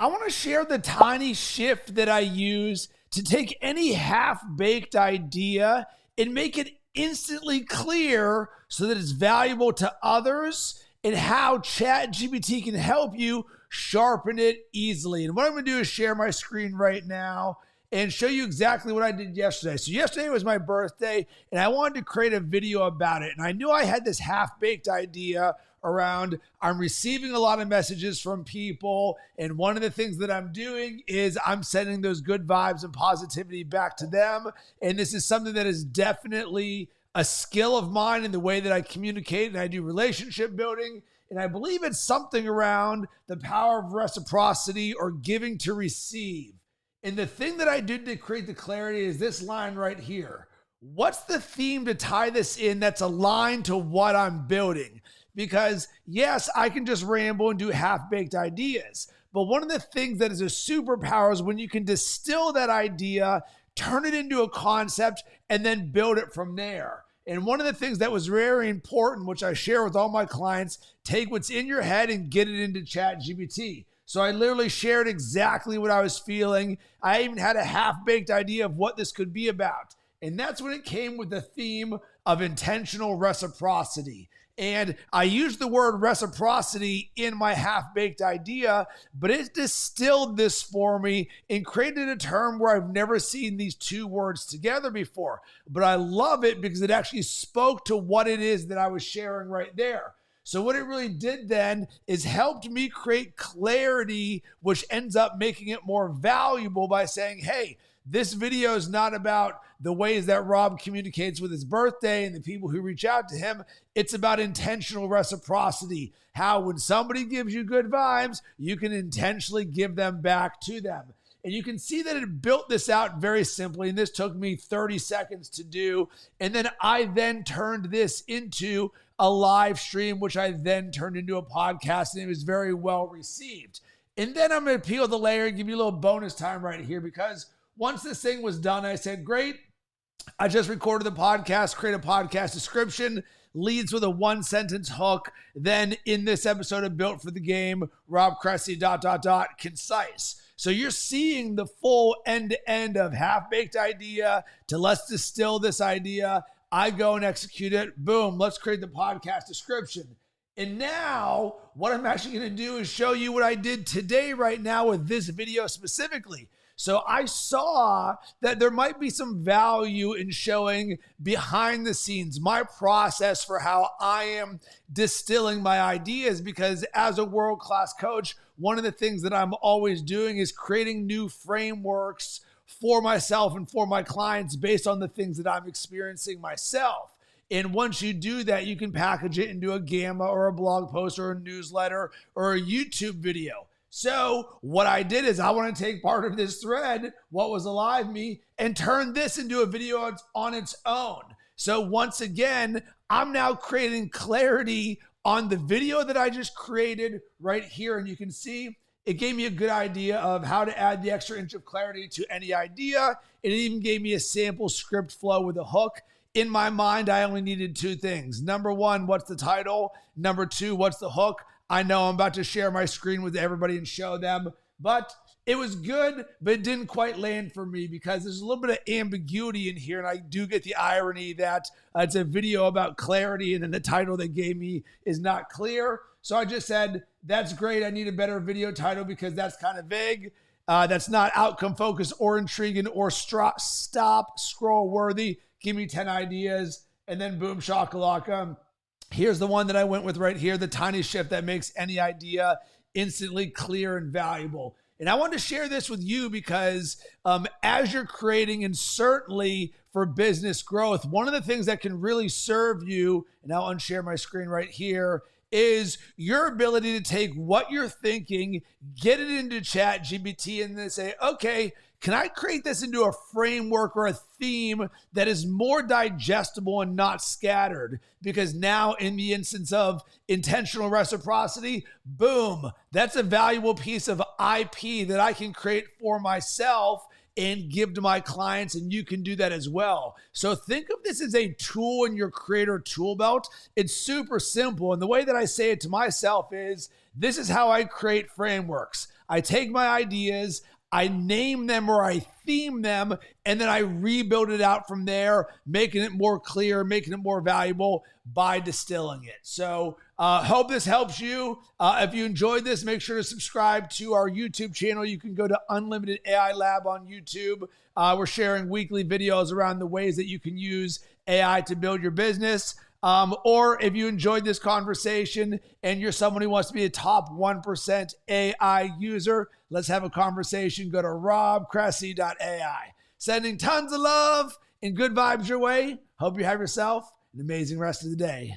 I want to share the tiny shift that I use to take any half-baked idea and make it instantly clear so that it's valuable to others, and how ChatGPT can help you sharpen it easily. And what I'm going to do is share my screen right now and show you exactly what I did yesterday. So yesterday was my birthday, and I wanted to create a video about it. And I knew I had this half-baked idea around I'm receiving a lot of messages from people, and one of the things that I'm doing is I'm sending those good vibes and positivity back to them. And this is something that is definitely a skill of mine in the way that I communicate and I do relationship building. And I believe it's something around the power of reciprocity or giving to receive. And the thing that I did to create the clarity is this line right here. What's the theme to tie this in that's aligned to what I'm building? Because yes, I can just ramble and do half-baked ideas. But one of the things that is a superpower is when you can distill that idea, turn it into a concept, and then build it from there. And one of the things that was very important, which I share with all my clients, take what's in your head and get it into ChatGPT. So I literally shared exactly what I was feeling. I even had a half-baked idea of what this could be about. And that's when it came with the theme of intentional reciprocity. And I used the word reciprocity in my half-baked idea, but it distilled this for me and created a term where I've never seen these two words together before. But I love it because it actually spoke to what it is that I was sharing right there. So what it really did then is helped me create clarity, which ends up making it more valuable by saying, hey, this video is not about the ways that Rob communicates with his birthday and the people who reach out to him. It's about intentional reciprocity. How when somebody gives you good vibes, you can intentionally give them back to them. And you can see that it built this out very simply. And this took me 30 seconds to do. And then I turned this into a live stream, which I then turned into a podcast, and it was very well received. And then I'm going to peel the layer and give you a little bonus time right here, because once this thing was done, I said, great, I just recorded the podcast, create a podcast description, leads with a one-sentence hook. Then in this episode of Built for the Game, Rob Cressy, ... concise. So you're seeing the full end-to-end of half-baked idea to let's distill this idea. I go and execute it. Boom, let's create the podcast description. And now what I'm actually going to do is show you what I did today right now with this video specifically. So I saw that there might be some value in showing behind the scenes my process for how I am distilling my ideas, because as a world-class coach, one of the things that I'm always doing is creating new frameworks for myself and for my clients based on the things that I'm experiencing myself. And once you do that, you can package it into a gamma or a blog post or a newsletter or a YouTube video. So what I did is I want to take part of this thread, what was alive me, and turn this into a video on its own. So once again, I'm now creating clarity on the video that I just created right here. And you can see it gave me a good idea of how to add the extra inch of clarity to any idea. And it even gave me a sample script flow with a hook. In my mind, I only needed two things. Number one, what's the title? Number two, what's the hook? I know I'm about to share my screen with everybody and show them, but it was good, but it didn't quite land for me because there's a little bit of ambiguity in here. And I do get the irony that it's a video about clarity and then the title they gave me is not clear. So I just said, that's great. I need a better video title because that's kind of vague. That's not outcome focused or intriguing or stop scroll worthy. Give me 10 ideas and then boom, shakalaka. Here's the one that I went with right here, the tiny shift that makes any idea instantly clear and valuable. And I want to share this with you because as you're creating, and certainly for business growth, one of the things that can really serve you, and I'll unshare my screen right here, is your ability to take what you're thinking, get it into ChatGPT, and then say, okay, can I create this into a framework or a theme that is more digestible and not scattered? Because now in the instance of intentional reciprocity, boom, that's a valuable piece of IP that I can create for myself and give to my clients, and you can do that as well. So think of this as a tool in your creator tool belt. It's super simple. And the way that I say it to myself is, this is how I create frameworks. I take my ideas, I name them or I theme them, and then I rebuild it out from there, making it more clear, making it more valuable by distilling it. So hope this helps you. If you enjoyed this, make sure to subscribe to our YouTube channel. You can go to Unlimited AI Lab on YouTube. We're sharing weekly videos around the ways that you can use AI to build your business. Or if you enjoyed this conversation and you're someone who wants to be a top 1% AI user, let's have a conversation. Go to robcressy.ai. Sending tons of love and good vibes your way. Hope you have yourself an amazing rest of the day.